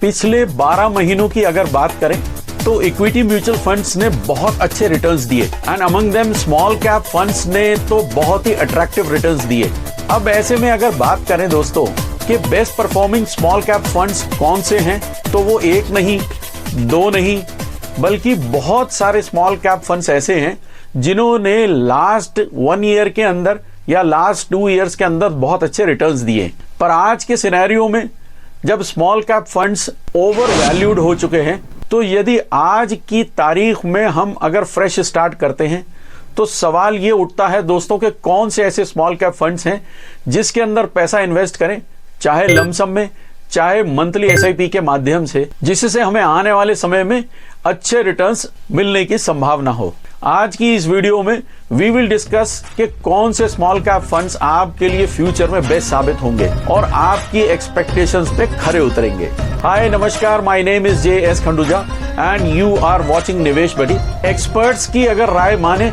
पिछले 12 महीनों की अगर बात करें तो इक्विटी म्यूचुअल फंड्स ने बहुत अच्छे रिटर्न्स दिए and among them small cap funds ने तो बहुत ही अट्रैक्टिव रिटर्न्स दिए। अब ऐसे में अगर बात करें दोस्तों कि best performing small cap funds कौन से हैं, तो वो एक नहीं, दो नहीं, बल्कि बहुत सारे स्मॉल कैप फंड्स ऐसे हैं जिन्होंने लास्ट 1 ईयर के अंदर या लास्ट 2 ईयर्स के अंदर बहुत अच्छे रिटर्न्स दिए। पर आज के सिनेरियो में जब small cap funds over valued हो चुके हैं, तो यदि आज की तारीख में हम अगर फ्रेश स्टार्ट करते हैं तो सवाल ये उठता है दोस्तों कि कौन से ऐसे स्मॉल कैप फंड्स हैं जिसके अंदर पैसा इन्वेस्ट करें, चाहे लमसम में, चाहे मंथली एसआईपी के माध्यम से, जिससे हमें आने वाले समय में अच्छे रिटर्न्स मिलने की संभावना हो। आज की इस वीडियो में वी विल डिस्कस कि कौन से स्मॉल कैप फंड्स आपके लिए फ्यूचर में बेस्ट साबित होंगे और आपकी एक्सपेक्टेशंस पे खरे उतरेंगे। हाय नमस्कार, my name is JS Khanduja and you are watching Nivesh buddy. Experts की अगर राय माने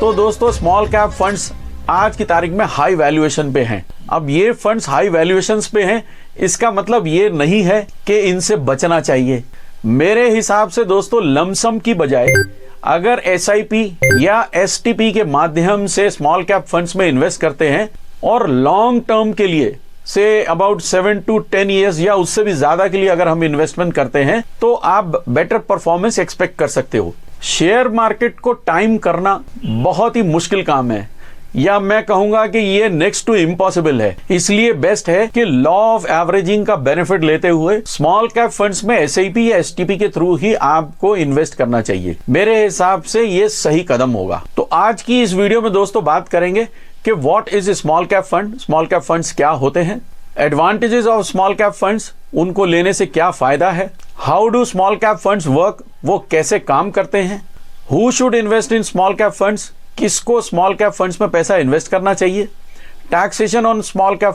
तो दोस्तों स्मॉल कैप फंड्स आज की तारीख में हाई वैल्यूएशन पे हैं। अब ये फंड्स हाई वैल्यूएशंस पे हैं, इसका मतलब ये नहीं है कि इनसे बचना चाहिए। मेरे हिसाब से दोस्तों लमसम की बजाय अगर SIP या STP के माध्यम से स्मॉल कैप फंड्स में इन्वेस्ट करते हैं और लॉन्ग टर्म के लिए से अबाउट 7 to 10 ईयर्स या उससे भी ज्यादा के लिए अगर हम इन्वेस्टमेंट करते हैं तो आप बेटर परफॉर्मेंस एक्सपेक्ट कर सकते हो। शेयर मार्केट को टाइम करना बहुत ही मुश्किल काम है, या मैं कहूंगा कि ये नेक्स्ट टू इम्पॉसिबल है। इसलिए बेस्ट है कि लॉ ऑफ एवरेजिंग का बेनिफिट लेते हुए स्मॉल कैप फंड्स में SIP या STP के थ्रू ही आपको इन्वेस्ट करना चाहिए। मेरे हिसाब से ये सही कदम होगा। तो आज की इस वीडियो में दोस्तों बात करेंगे कि what is small cap fund, small cap funds क्या होते हैं, advantages of small cap funds, उनको लेने से क्या फायदा है, how do small cap funds work, वो कैसे काम करते हैं, who should invest in small cap funds, किसको स्मॉल कैप फंड्स में पैसा इन्वेस्ट करना चाहिए, taxation on small cap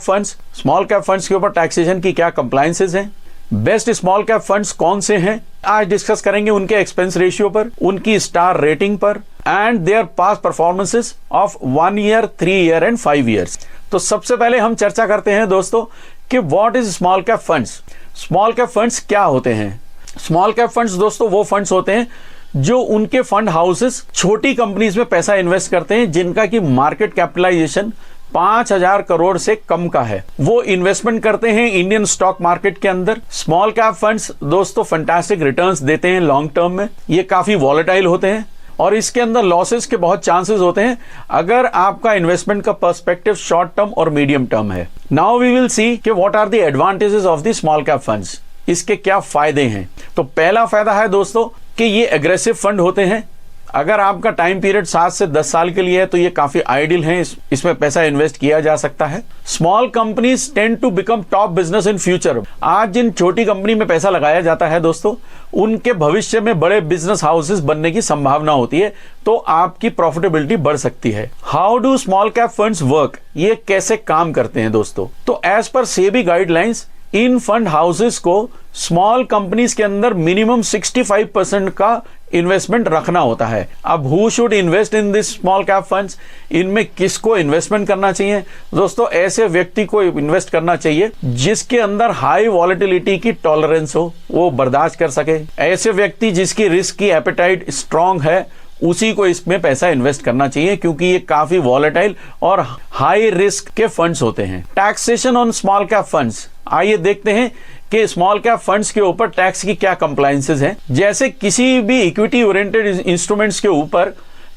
funds के ऊपर टैक्सेशन की क्या कंप्लायंसेस हैं, बेस्ट स्मॉल कैप फंड्स कौन से हैं, आज डिस्कस करेंगे उनके एक्सपेंस रेशियो पर, उनकी स्टार रेटिंग पर and there past performances of 1 year, 3 year and 5 years. तो सबसे पहले हम चर्चा करते हैं दोस्तों कि what is small cap funds. Small cap funds क्या होते हैं? स्मॉल कैप फंड्स दोस्तों वो फंड्स होते हैं जो उनके फंड हाउसेस छोटी कंपनीज में पैसा इन्वेस्ट करते हैं जिनका की मार्केट कैपिटलाइजेशन 5,000 करोड़ से कम का है। वो इन्वेस्टमेंट करते हैं इंडियन स्टॉक मार्केट के अंदर। स्मॉल कैप फंड्स दोस्तों फैंटास्टिक रिटर्न्स देते हैं लॉन्ग टर्म में। ये काफी वॉलेटाइल होते हैं और इसके अंदर लॉसेस के बहुत चांसेस होते हैं अगर आपका इन्वेस्टमेंट का पर्सपेक्टिव शॉर्ट टर्म और मीडियम टर्म है। नाउ वी विल सी कि what are the advantages of the small cap funds, इसके क्या फायदे हैं। तो पहला फायदा है दोस्तों कि ये एग्रेसिव फंड होते हैं। अगर आपका टाइम पीरियड 7 से 10 साल के लिए है तो ये काफी आइडियल है, इसमें पैसा इन्वेस्ट किया जा सकता है। Small companies tend to become top business in future. आज जिन छोटी कंपनी में पैसा लगाया जाता है दोस्तों, उनके भविष्य में बड़े बिजनेस हाउसेस बनने की संभावना होती है, तो आपकी प्रॉफिटेबिलिटी बढ़ सकती है। How do small cap funds work, ये कैसे काम करते हैं दोस्तों? तो एज पर सेबी गाइडलाइंस, इन फंड हाउसेस को स्मॉल कंपनीज के अंदर मिनिमम 65% का इन्वेस्टमेंट रखना होता है। अब who should invest in this small cap funds, इनमें किसको इन्वेस्टमेंट करना चाहिए दोस्तों? ऐसे व्यक्ति को इन्वेस्ट करना चाहिए जिसके अंदर हाई वॉलेटिलिटी की टॉलरेंस हो, वो बर्दाश्त कर सके। ऐसे व्यक्ति जिसकी रिस्क की एपेटाइट स्ट्रांग है, उसी को इसमें पैसा इन्वेस्ट करना चाहिए, क्योंकि ये काफी वॉलेटाइल और हाई रिस्क के फंड्स होते हैं। Taxation on small cap funds, आइए देखते हैं कि स्मॉल कैप फंड्स के ऊपर टैक्स की क्या कंप्लायंसेस हैं। जैसे किसी भी इक्विटी ओरिएंटेड इंस्ट्रूमेंट्स के ऊपर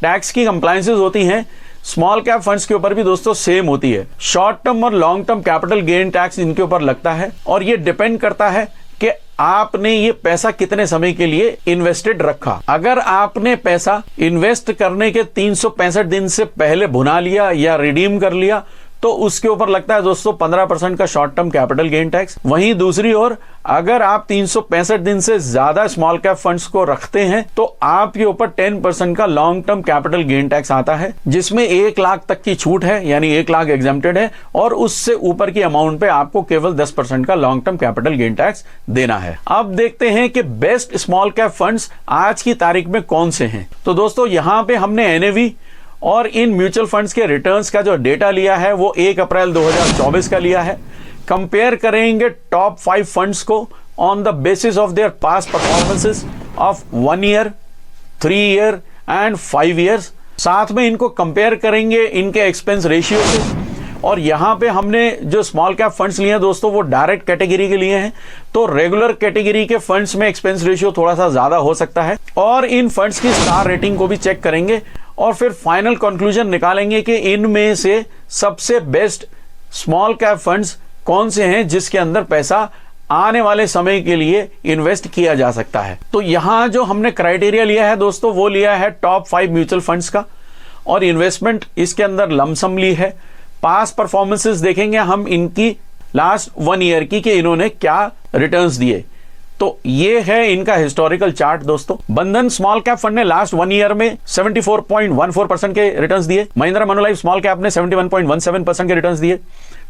टैक्स की कंप्लायंसेस होती हैं, स्मॉल कैप फंड्स के ऊपर भी दोस्तों सेम होती है। शॉर्ट टर्म और long term capital gain tax इनके ऊपर लगता है और ये डिपेंड करता है कि आपने ये पैसा कितने समय के लिए इन्वेस्टेड रखा। अगर आपने पैसा इन्वेस्ट करने के 365 दिन से पहले भुना लिया या रिडीम कर लिया तो उसके ऊपर लगता है दोस्तों 15% का short term capital gain tax. वहीं दूसरी ओर अगर आप 365 दिन से ज्यादा स्मॉल कैप फंड्स को रखते हैं तो आपके ऊपर 10% का long term capital gain tax आता है, जिसमें 1 लाख तक की छूट है, यानी 1 लाख एग्जेम्प्टेड है, और उससे ऊपर की अमाउंट पे आपको केवल 10% का long term capital gain tax देना है। अब देखते हैं कि बेस्ट स्मॉल कैप फंड्स आज की तारीख में कौन से हैं। तो दोस्तों यहां पे हमने NAV और इन म्यूचुअल फंड्स के रिटर्न्स का जो डेटा लिया है वो 1 अप्रैल 2024 का लिया है। कंपेयर करेंगे टॉप 5 फंड्स को on the basis of their past performances of 1 year, 3 year and 5 years. साथ में इनको कंपेयर करेंगे इनके एक्सपेंस रेशियो से। और यहां पे हमने जो स्मॉल कैप फंड्स लिए हैं दोस्तों, वो डायरेक्ट कैटेगरी के लिए हैं, तो रेगुलर कैटेगरी के फंड्स में एक्सपेंस रेशियो थोड़ा सा ज्यादा हो सकता है। और इन फंड्स की स्टार रेटिंग को भी चेक करेंगे और फिर फाइनल कंक्लूजन निकालेंगे कि इनमें से सबसे बेस्ट स्मॉल कैप फंड्स कौन से हैं जिसके अंदर पैसा आने वाले समय के लिए इन्वेस्ट किया जा सकता है। तो यहां जो हमने क्राइटेरिया लिया है दोस्तों, वो लिया है टॉप 5 म्यूचुअल फंड्स का, और इन्वेस्टमेंट इसके अंदर लमसम ली है। पास्ट परफॉर्मेंसेस देखेंगे हम इनकी लास्ट 1 ईयर की कि इन्होंने क्या रिटर्न्स दिए। तो ये है इनका हिस्टोरिकल चार्ट दोस्तों। बंधन स्मॉल कैप फंड ने लास्ट 1 ईयर में 74.14% के रिटर्न्स दिए। महिंद्रा मनुलाइफ स्मॉल कैप ने 71.17% के रिटर्न्स दिए।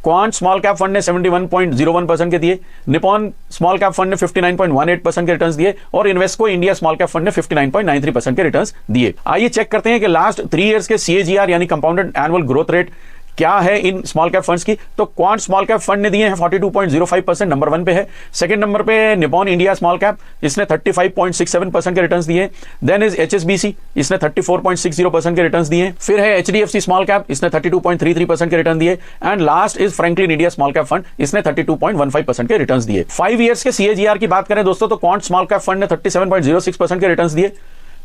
क्वांट स्मॉल कैप फंड ने 71.01% के दिए। निपॉन स्मॉल कैप फंड ने 59.18% के रिटर्न्स दिए। और Invesco India small cap fund ने 59.93% के रिटर्न्स दिए। आइए चेक करते हैं कि लास्ट 3 इयर्स के CAGR यानी कंपाउंडेड एनुअल ग्रोथ रेट क्या है इन स्मॉल कैप फंड्स की। तो क्वांट स्मॉल कैप फंड ने दिए हैं 42.05%, नंबर 1 पे है। सेकंड नंबर पे निपॉन इंडिया स्मॉल कैप, इसने 35.67% के रिटर्न्स दिए। देन इज HSBC, इसने 34.60% के रिटर्न्स दिए। फिर है HDFC स्मॉल कैप, इसने 32.33% के रिटर्न दिए। And last is Franklin India small cap fund, इसने 32.15% के रिटर्न्स दिए। 5 इयर्स के CAGR की बात करें दोस्तों, तो क्वांट स्मॉल कैप फंड ने 37.06% के रिटर्न्स दिए।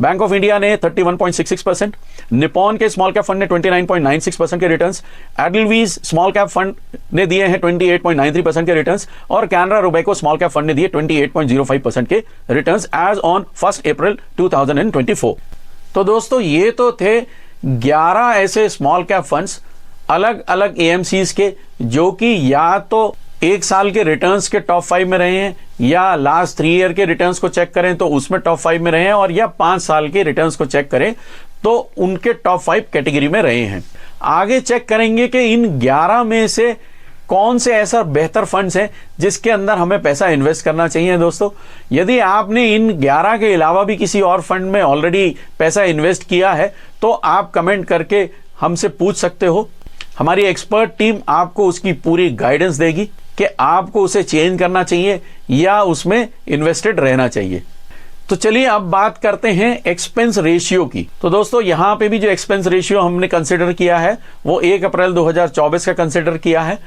बैंक ऑफ इंडिया ने 31.66%, निपॉन के स्मॉल कैप फंड ने 29.96% के रिटर्न्स, एडलवीज स्मॉल कैप फंड ने दिए हैं 28.93% के रिटर्न्स, और Canara Robeco small cap fund ने दिए 28.05% के रिटर्न्स एज ऑन 1 अप्रैल 2024। तो दोस्तों ये तो थे 11 ऐसे स्मॉल कैप फंड्स अलग अलग AMCs के, जो कि या तो 1 साल के रिटर्न्स के टॉप 5 में रहे हैं, या लास्ट 3 ईयर के रिटर्न्स को चेक करें तो उसमें टॉप 5 में रहे हैं, और या 5 साल के रिटर्न्स को चेक करें तो उनके टॉप 5 कैटेगरी में रहे हैं। आगे चेक करेंगे कि इन 11 में से कौन से ऐसा बेहतर फंड्स हैं जिसके अंदर हमें पैसा इन्वेस्ट करना चाहिए। दोस्तों यदि आपने इन 11 के अलावा भी किसी और फंड में ऑलरेडी पैसा इन्वेस्ट किया है तो आप कमेंट करके हमसे पूछ सकते हो। हमारी एक्सपर्ट टीम आपको उसकी पूरी गाइडेंस देगी कि आपको उसे चेंज करना चाहिए या उसमें इन्वेस्टेड रहना चाहिए। तो चलिए अब बात करते हैं एक्सपेंस रेशियो की। तो दोस्तों यहां पे भी जो एक्सपेंस रेशियो हमने कंसिडर किया है वो 1 अप्रैल 2024 का कंसिडर किया है,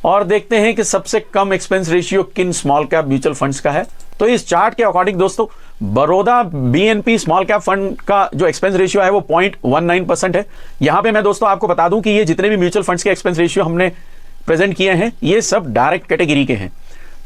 और देखते हैं कि सबसे कम एक्सपेंस रेशियो किन स्मॉल कैप म्यूचुअल फंड्स का है। तो इस चार्ट के अकॉर्डिंग दोस्तों Baroda BNP small cap fund का जो एक्सपेंस रेशियो है वो 0.19% है। यहां पे मैं दोस्तों आपको बता दूं कि ये जितने भी म्यूचुअल फंड्स के एक्सपेंस रेशियो हमने प्रेजेंट किए हैं ये सब डायरेक्ट कैटेगरी के हैं।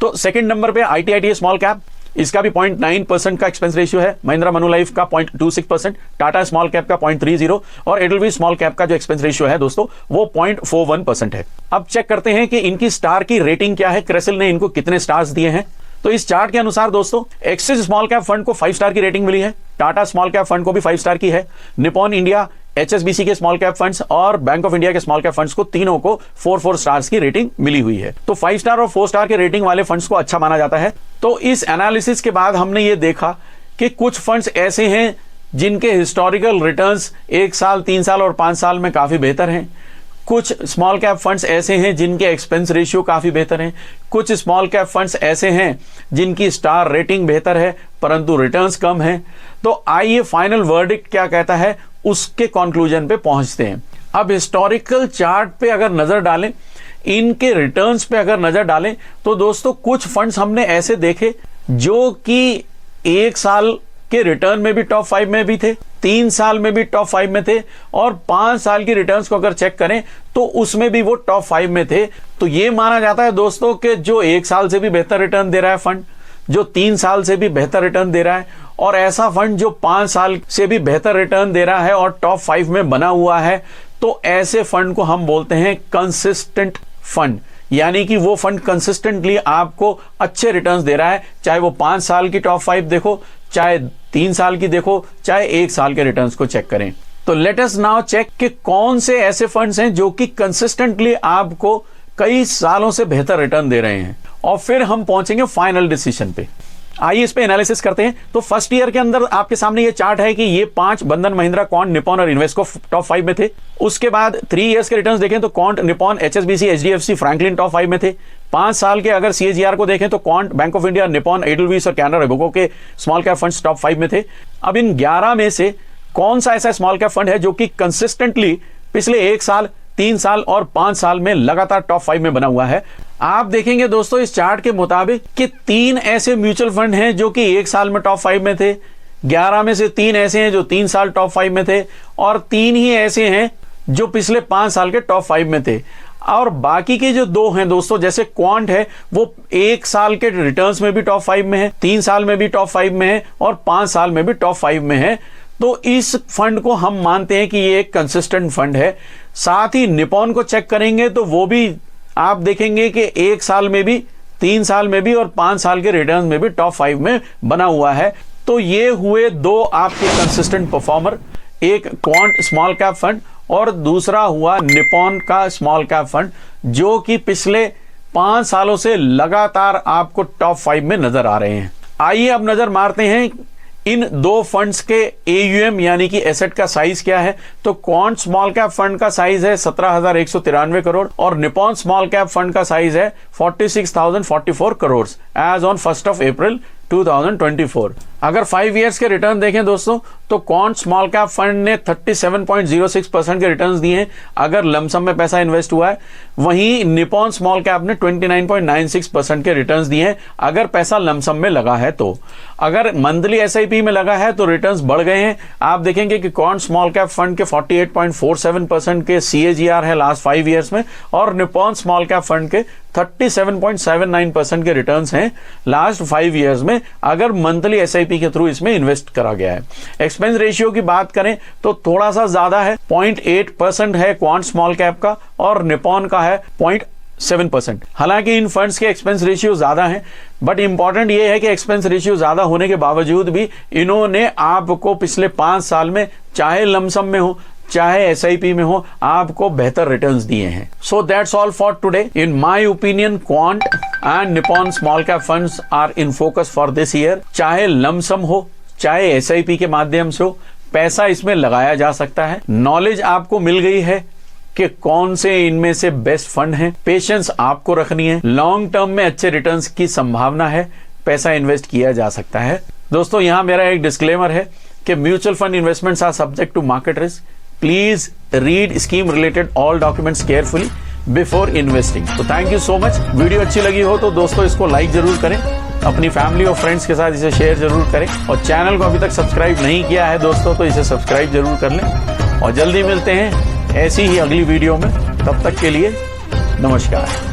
तो सेकंड नंबर पे ITITA स्मॉल कैप, इसका भी 0.9% का एक्सपेंस रेशियो है। महिंद्रा मनुलाइफ का 0.26%, टाटा स्मॉल कैप का 0.30 और एडलवीज स्मॉल कैप का जो एक्सपेंस रेशियो है दोस्तों वो 0.41% है। अब चेक करते हैं कि इनकी स्टार की रेटिंग क्या है, क्रिसिल ने इनको कितने स्टार्स दिए हैं। तो इस चार्ट के अनुसार दोस्तों एक्सिस स्मॉल कैप फंड को 5 स्टार की रेटिंग मिली है, टाटा स्मॉल कैप फंड को भी 5 स्टार की है, निपॉन इंडिया, HSBC के स्मॉल कैप फंड्स और बैंक ऑफ इंडिया के स्मॉल कैप फंड्स को तीनों को 4 स्टार्स की रेटिंग मिली हुई है। तो 5 स्टार और 4 स्टार के रेटिंग वाले फंड्स को अच्छा माना जाता है। तो इस एनालिसिस के बाद हमने ये देखा कि कुछ फंड्स ऐसे हैं जिनके हिस्टोरिकल रिटर्न्स 1 साल, 3 साल और 5 साल में काफी बेहतर हैं। कुछ स्मॉल कैप फंड्स ऐसे हैं जिनके एक्सपेंस रेशियो काफी बेहतर हैं। कुछ स्मॉल कैप फंड्स ऐसे हैं जिनकी स्टार रेटिंग बेहतर है परंतु रिटर्न्स कम हैं। तो आइए फाइनल वर्डिक्ट क्या कहता है उसके कंक्लूजन पे पहुंचते हैं। अब हिस्टोरिकल चार्ट पे अगर नजर डालें, इनके रिटर्न्स पे अगर नजर डालें तो दोस्तों कुछ फंड्स हमने ऐसे देखे जो कि 1 साल के रिटर्न में भी टॉप 5 में भी थे, 3 साल में भी टॉप 5 में थे, और 5 साल की रिटर्न्स को अगर चेक करें तो उसमें भी वो टॉप 5 में थे। तो ये माना जाता है दोस्तों कि जो 1 साल से भी बेहतर रिटर्न दे रहा है फंड, जो 3 साल से भी बेहतर रिटर्न दे रहा है, और ऐसा फंड जो 5 साल से भी बेहतर रिटर्न दे रहा है और टॉप 5 में बना हुआ है, तो ऐसे फंड को हम बोलते हैं कंसिस्टेंट फंड। यानी कि वो फंड कंसिस्टेंटली आपको अच्छे रिटर्न्स दे रहा है, चाहे वो 5 साल की टॉप 5 देखो, चाहे 3 साल की देखो, चाहे 1 साल के रिटर्न्स को चेक करें। तो लेट अस नाउ चेक कि कौन से ऐसे फंड्स हैं जो कि कंसिस्टेंटली आपको कई सालों से बेहतर रिटर्न दे रहे हैं, और फिर हम पहुंचेंगे फाइनल डिसीजन पे। आइए इस पे एनालिसिस करते हैं। तो फर्स्ट ईयर के अंदर आपके सामने ये चार्ट है कि ये 5 बंधन, महिंद्रा, क्वांट, निपॉन और इन्वेस्को टॉप 5 में थे। उसके बाद 3 इयर्स के रिटर्न्स देखें तो quant, Nippon, HSBC, HDFC, Franklin top 5 में थे। 5 साल के अगर CAGR को देखें तो Quant, Bank of India, Nippon, Edelweiss और कैनरा रोबेको के स्मॉल कैप फंड्स टॉप 5 में थे। अब इन 11 में से कौन सा ऐसा स्मॉल कैप फंड है जो कि कंसिस्टेंटली पिछले 1 साल, 3 साल और 5 साल में लगातार टॉप 5 में बना हुआ है? आप देखेंगे दोस्तों इस चार्ट के मुताबिक कि 3 ऐसे म्यूचुअल फंड हैं जो कि 1 साल में टॉप 5 में थे, 11 में से 3 ऐसे हैं जो 3 साल टॉप 5 में थे, और 3 ही ऐसे हैं जो पिछले 5 साल के टॉप 5 में थे। और बाकी के जो 2 हैं दोस्तों, जैसे क्वांट है वो 1 साल के रिटर्न्स में भी टॉप 5 में है, 3 साल में भी टॉप 5 में है और 5 साल में भी टॉप 5 में है। तो इस फंड को हम मानते हैं कि ये एक कंसिस्टेंट फंड है। साथ ही निपॉन को चेक करेंगे तो वो भी आप देखेंगे कि 1 साल में भी, 3 साल में भी और 5 साल के रिटर्न में भी टॉप 5 में बना हुआ है। तो ये हुए 2 आपके कंसिस्टेंट परफॉर्मर, एक क्वांट स्मॉल कैप फंड और दूसरा हुआ निपॉन का स्मॉल कैप फंड, जो कि पिछले 5 सालों से लगातार आपको टॉप 5 में नजर आ रहे हैं। आइए अब नजर मारते हैं इन 2 फंड्स के AUM यानी कि एसेट का साइज क्या है। तो क्वांट स्मॉल कैप फंड का साइज है 17,193 करोड़ और निपॉन स्मॉल कैप फंड का साइज है 46,044 करोड़ एज ऑन 1 अप्रैल 2024। अगर 5 इयर्स के रिटर्न देखें दोस्तों तो क्वांट स्मॉल कैप फंड ने 37.06% के रिटर्न्स दिए हैं अगर लमसम में पैसा इन्वेस्ट हुआ है। वहीं निपॉन स्मॉल कैप ने 29.96% के रिटर्न्स दिए हैं अगर पैसा लमसम में लगा है। तो अगर मंथली SIP में लगा है तो रिटर्न्स बढ़ गए हैं। आप देखेंगे कि क्वांट स्मॉल कैप फंड के 48.47% के CAGR है लास्ट 5 इयर्स में और निपॉन स्मॉल कैप फंड के 37.79% के रिटर्न्स हैं लास्ट 5 इयर्स में अगर मंथली SIP के थ्रू इसमें इन्वेस्ट करा गया है। एक्सपेंस रेशियो की बात करें तो थोड़ा सा ज्यादा है, 0.8% है क्वांट स्मॉल कैप का और निपॉन का है 0.7%। हालांकि इन फंड्स के एक्सपेंस रेशियो ज्यादा हैं, बट इंपॉर्टेंट ये है कि एक्सपेंस रेशियो ज्यादा होने के बावजूद भी इन्होंने आपको पिछले 5 साल में चाहे लमसम में हो चाहे SIP में हो आपको बेहतर रिटर्न्स दिए हैं। So that's all for today. In my opinion quant and Nippon small cap funds are in focus for this year. चाहे लमसम हो चाहे SIP के माध्यम से हो, पैसा इसमें लगाया जा सकता है। नॉलेज आपको मिल गई है कि कौन से इनमें से बेस्ट फंड हैं। पेशेंस आपको रखनी है, लॉन्ग टर्म में अच्छे रिटर्न्स की संभावना है, पैसा इन्वेस्ट किया जा सकता है। दोस्तों यहां मेरा एक डिस्क्लेमर है कि mutual fund investments are subject to market risk. Please read scheme related all documents carefully before investing. तो thank you so much. Video अच्छी लगी हो तो दोस्तों इसको लाइक जरूर करें, अपनी फैमिली और फ्रेंड्स के साथ इसे शेयर जरूर करें और चैनल को अभी तक सब्सक्राइब नहीं किया है दोस्तों तो इसे सब्सक्राइब जरूर कर लें और जल्दी मिलते हैं ऐसी ही अगली वीडियो में। तब तक के लिए नमस्कार।